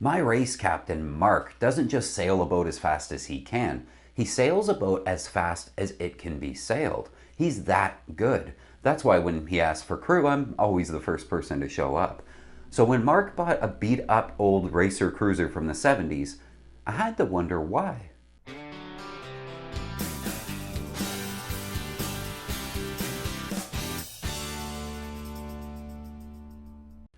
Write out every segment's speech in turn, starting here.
My race captain, Mark, doesn't just sail a boat as fast as he can. He sails a boat as fast as it can be sailed. He's that good. That's why when he asks for crew, I'm always the first person to show up. So when Mark bought a beat up old racer cruiser from the 70s, I had to wonder why.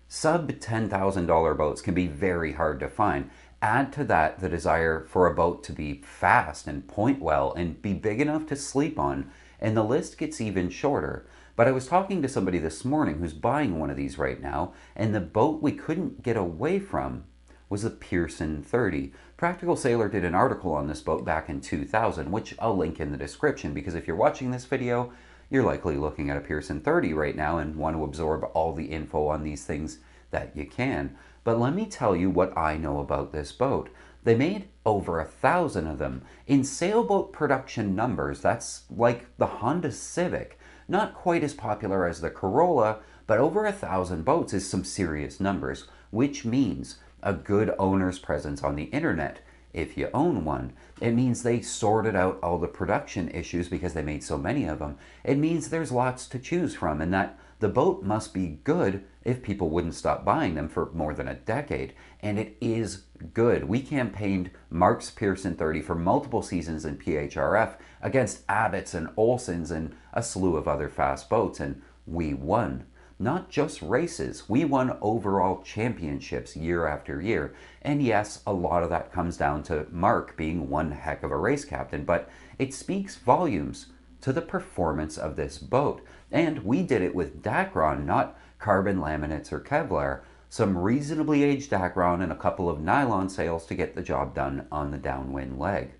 Sub $10,000 boats can be very hard to find. Add to that the desire for a boat to be fast and point well and be big enough to sleep on, and the list gets even shorter. But I was talking to somebody this morning who's buying one of these right now, and the boat we couldn't get away from was the Pearson 30. Practical Sailor did an article on this boat back in 2000, which I'll link in the description, because if you're watching this video, you're likely looking at a Pearson 30 right now and want to absorb all the info on these things that you can. But let me tell you what I know about this boat. They made over 1,000 of them. In sailboat production numbers, that's like the Honda Civic. Not quite as popular as the Corolla, but over 1,000 boats is some serious numbers, which means a good owner's presence on the internet if you own one. It means they sorted out all the production issues because they made so many of them. It means there's lots to choose from, and that the boat must be good if people wouldn't stop buying them for more than a decade. And it is good. We campaigned Mark's Pearson 30 for multiple seasons in PHRF against Abbott's and Olson's and a slew of other fast boats, and we won. Not just races, we won overall championships year after year. And yes, a lot of that comes down to Mark being one heck of a race captain, but it speaks volumes to the performance of this boat. And we did it with Dacron, not carbon laminates or Kevlar. Some reasonably aged Dacron and a couple of nylon sails to get the job done on the downwind leg.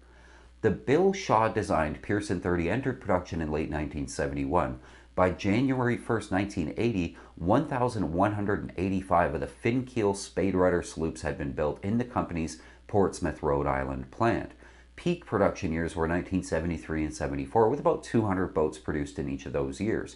The Bill Shaw designed Pearson 30 entered production in late 1971. By January 1st, 1980, 1,185 of the fin keel spade rudder sloops had been built in the company's Portsmouth, Rhode Island plant. Peak production years were 1973 and 74, with about 200 boats produced in each of those years.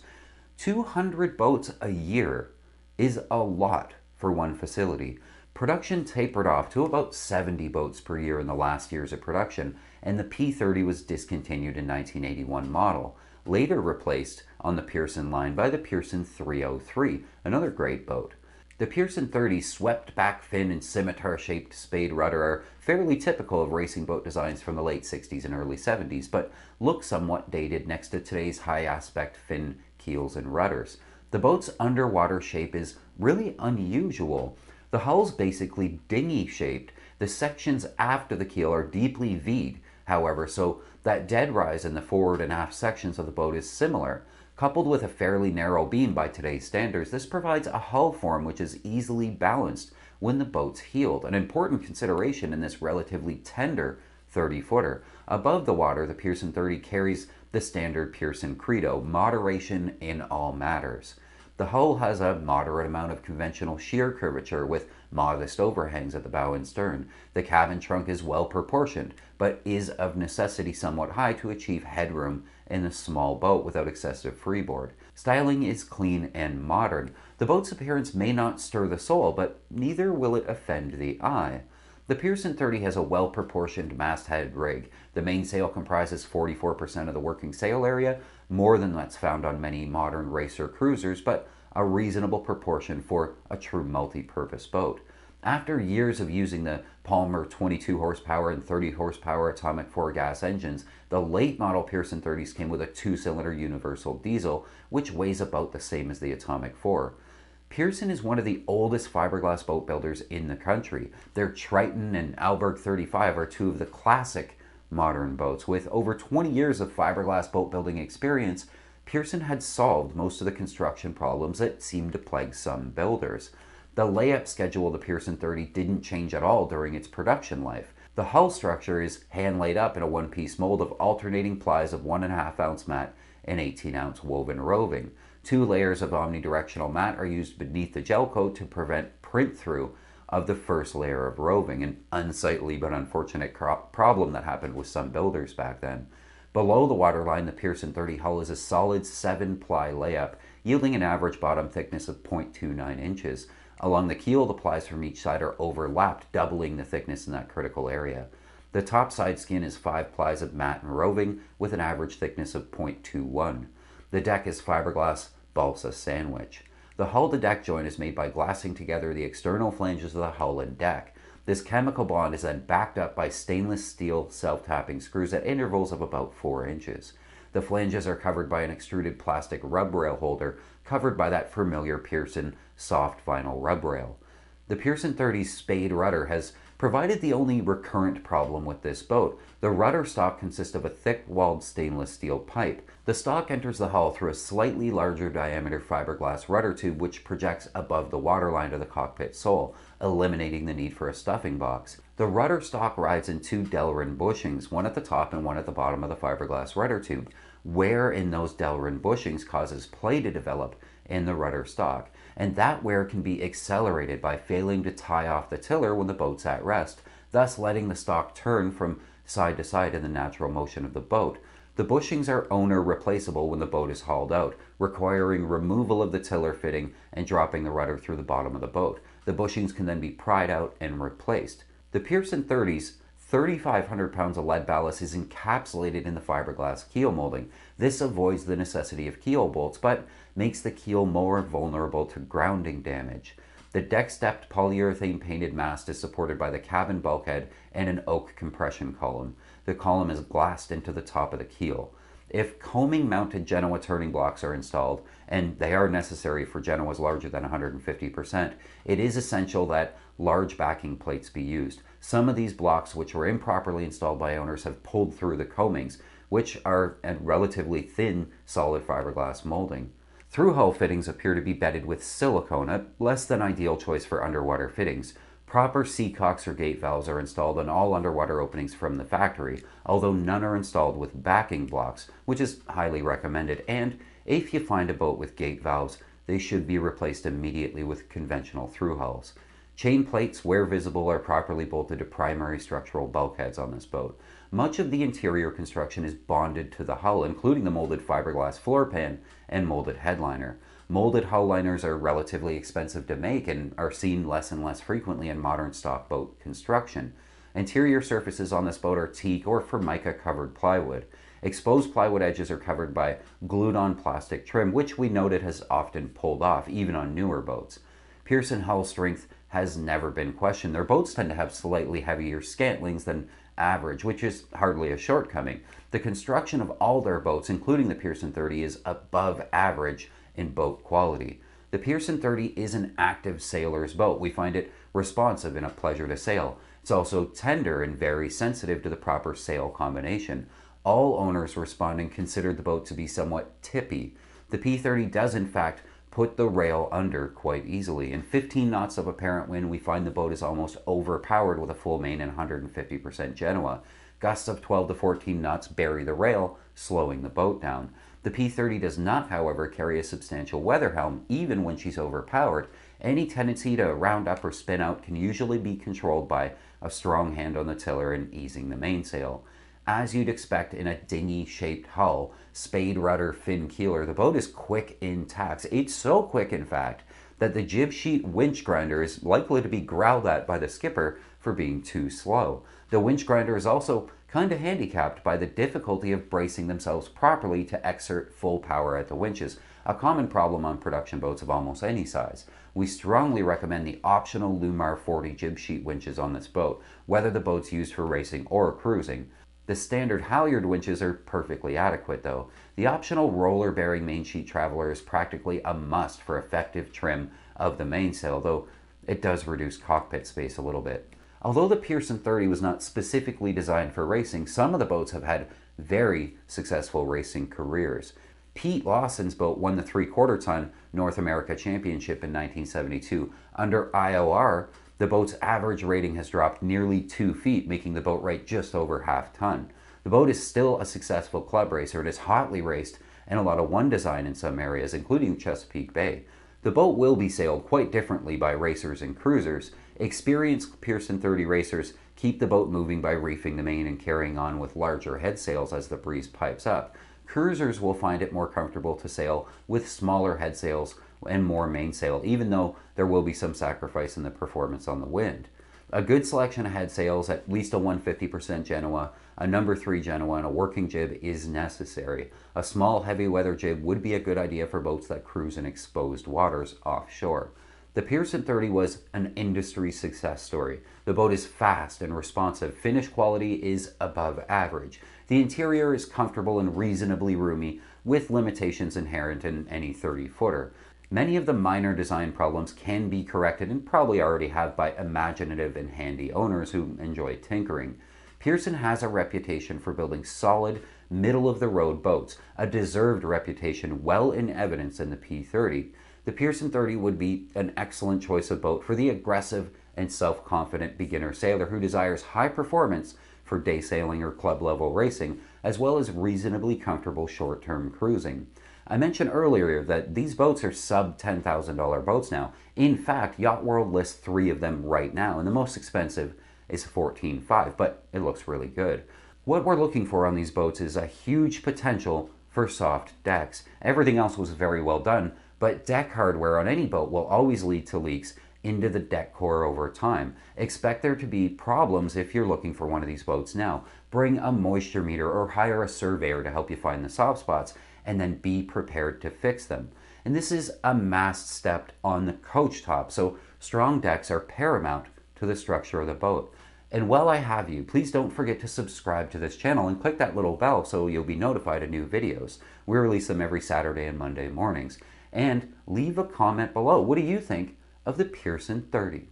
200 boats a year is a lot for one facility. Production tapered off to about 70 boats per year in the last years of production, and the P30 was discontinued in 1981 model, later replaced on the Pearson line by the Pearson 303, another great boat. The Pearson 30 swept back fin and scimitar-shaped spade rudder are fairly typical of racing boat designs from the late 60s and early 70s, but look somewhat dated next to today's high-aspect fin keels and rudders. The boat's underwater shape is really unusual. The hull's basically dinghy-shaped. The sections after the keel are deeply V'd, however, so that dead rise in the forward and aft sections of the boat is similar. Coupled with a fairly narrow beam by today's standards, this provides a hull form which is easily balanced when the boat's heeled, an important consideration in this relatively tender 30-footer. Above the water, the Pearson 30 carries the standard Pearson credo, moderation in all matters. The hull has a moderate amount of conventional shear curvature with modest overhangs at the bow and stern. The cabin trunk is well proportioned, but is of necessity somewhat high to achieve headroom in a small boat without excessive freeboard. Styling is clean and modern. The boat's appearance may not stir the soul, but neither will it offend the eye. The Pearson 30 has a well-proportioned masthead rig. The mainsail comprises 44% of the working sail area, more than that's found on many modern racer cruisers, but a reasonable proportion for a true multi-purpose boat. After years of using the Palmer 22 horsepower and 30 horsepower atomic 4-gas engines, the late model Pearson 30s came with a 2-cylinder universal diesel, which weighs about the same as the atomic 4. Pearson is one of the oldest fiberglass boat builders in the country. Their Triton and Alberg 35 are two of the classic modern boats. With over 20 years of fiberglass boat building experience, Pearson had solved most of the construction problems that seemed to plague some builders. The layup schedule of the Pearson 30 didn't change at all during its production life. The hull structure is hand laid up in a one-piece mold of alternating plies of 1.5-ounce mat and 18-ounce woven roving. 2 layers of omnidirectional mat are used beneath the gel coat to prevent print-through of the first layer of roving, an unsightly but unfortunate problem that happened with some builders back then. Below the waterline, the Pearson 30 hull is a solid 7-ply layup, yielding an average bottom thickness of 0.29 inches. Along the keel, the plies from each side are overlapped, doubling the thickness in that critical area. The top side skin is 5 plies of matte and roving, with an average thickness of 0.21. The deck is fiberglass balsa sandwich. The hull-to-deck joint is made by glassing together the external flanges of the hull and deck. This chemical bond is then backed up by stainless steel self-tapping screws at intervals of about 4 inches. The flanges are covered by an extruded plastic rub rail holder covered by that familiar Pearson soft vinyl rub rail. The Pearson 30's spade rudder has provided the only recurrent problem with this boat. The rudder stock consists of a thick-walled stainless steel pipe. The stock enters the hull through a slightly larger diameter fiberglass rudder tube which projects above the waterline of the cockpit sole, eliminating the need for a stuffing box. The rudder stock rides in 2 Delrin bushings, one at the top and one at the bottom of the fiberglass rudder tube. Wear in those Delrin bushings causes play to develop in the rudder stock, and that wear can be accelerated by failing to tie off the tiller when the boat's at rest, thus letting the stock turn from side to side in the natural motion of the boat. The bushings are owner replaceable when the boat is hauled out, requiring removal of the tiller fitting and dropping the rudder through the bottom of the boat. The bushings can then be pried out and replaced. The Pearson 30's 3,500 pounds of lead ballast is encapsulated in the fiberglass keel molding. This avoids the necessity of keel bolts, but makes the keel more vulnerable to grounding damage. The deck-stepped polyurethane painted mast is supported by the cabin bulkhead and an oak compression column. The column is glassed into the top of the keel. If coaming-mounted Genoa turning blocks are installed, and they are necessary for Genoas larger than 150%, it is essential that large backing plates be used. Some of these blocks, which were improperly installed by owners, have pulled through the coamings, which are a relatively thin solid fiberglass molding. Through-hull fittings appear to be bedded with silicone, a less than ideal choice for underwater fittings. Proper seacocks or gate valves are installed on all underwater openings from the factory, although none are installed with backing blocks, which is highly recommended, and if you find a boat with gate valves, they should be replaced immediately with conventional through-hulls. Chain plates, where visible, are properly bolted to primary structural bulkheads on this boat. Much of the interior construction is bonded to the hull, including the molded fiberglass floor pan and molded headliner. Molded hull liners are relatively expensive to make and are seen less and less frequently in modern stock boat construction. Interior surfaces on this boat are teak or Formica covered plywood. Exposed plywood edges are covered by glued-on plastic trim, which we noted has often pulled off, even on newer boats. Pearson hull strength has never been questioned. Their boats tend to have slightly heavier scantlings than average, which is hardly a shortcoming. The construction of all their boats, including the Pearson 30, is above average in boat quality. The Pearson 30 is an active sailor's boat. We find it responsive and a pleasure to sail. It's also tender and very sensitive to the proper sail combination. All owners responding considered the boat to be somewhat tippy. The P30 does in fact put the rail under quite easily. In 15 knots of apparent wind, we find the boat is almost overpowered with a full main and 150% Genoa. Gusts of 12 to 14 knots bury the rail, slowing the boat down. The P30 does not, however, carry a substantial weather helm, even when she's overpowered. Any tendency to round up or spin out can usually be controlled by a strong hand on the tiller and easing the mainsail. As you'd expect in a dinghy-shaped hull, spade rudder fin keeler, the boat is quick in tacks. It's so quick, in fact, that the jib sheet winch grinder is likely to be growled at by the skipper for being too slow. The winch grinder is also kind of handicapped by the difficulty of bracing themselves properly to exert full power at the winches, a common problem on production boats of almost any size. We strongly recommend the optional Lumar 40 jib sheet winches on this boat, whether the boat's used for racing or cruising. The standard halyard winches are perfectly adequate though. The optional roller-bearing mainsheet traveler is practically a must for effective trim of the mainsail, though it does reduce cockpit space a little bit. Although the Pearson 30 was not specifically designed for racing, some of the boats have had very successful racing careers. Pete Lawson's boat won the 3/4 ton North America Championship in 1972. Under IOR, the boat's average rating has dropped nearly 2 feet, making the boat rate just over half-ton. The boat is still a successful club racer and is hotly raced in a lot of one design in some areas, including Chesapeake Bay. The boat will be sailed quite differently by racers and cruisers. Experienced Pearson 30 racers keep the boat moving by reefing the main and carrying on with larger head sails as the breeze pipes up. Cruisers will find it more comfortable to sail with smaller head sails and more mainsail, even though there will be some sacrifice in the performance on the wind. A good selection of head sails, at least a 150% Genoa, a number 3 Genoa, and a working jib is necessary. A small heavy weather jib would be a good idea for boats that cruise in exposed waters offshore. The Pearson 30 was an industry success story. The boat is fast and responsive. Finish quality is above average. The interior is comfortable and reasonably roomy, with limitations inherent in any 30-footer. Many of the minor design problems can be corrected, and probably already have, by imaginative and handy owners who enjoy tinkering. Pearson has a reputation for building solid, middle-of-the-road boats, a deserved reputation well in evidence in the P30. The Pearson 30 would be an excellent choice of boat for the aggressive and self-confident beginner sailor who desires high performance for day sailing or club-level racing, as well as reasonably comfortable short-term cruising. I mentioned earlier that these boats are sub $10,000 boats now. In fact, Yacht World lists 3 of them right now, and the most expensive is $14,500, but it looks really good. What we're looking for on these boats is a huge potential for soft decks. Everything else was very well done, but deck hardware on any boat will always lead to leaks into the deck core over time. Expect there to be problems if you're looking for one of these boats now. Bring a moisture meter or hire a surveyor to help you find the soft spots, and then be prepared to fix them. And this is a mast stepped on the coach top, so strong decks are paramount to the structure of the boat. And while I have you, please don't forget to subscribe to this channel and click that little bell so you'll be notified of new videos. We release them every Saturday and Monday mornings. And leave a comment below. What do you think of the Pearson 30?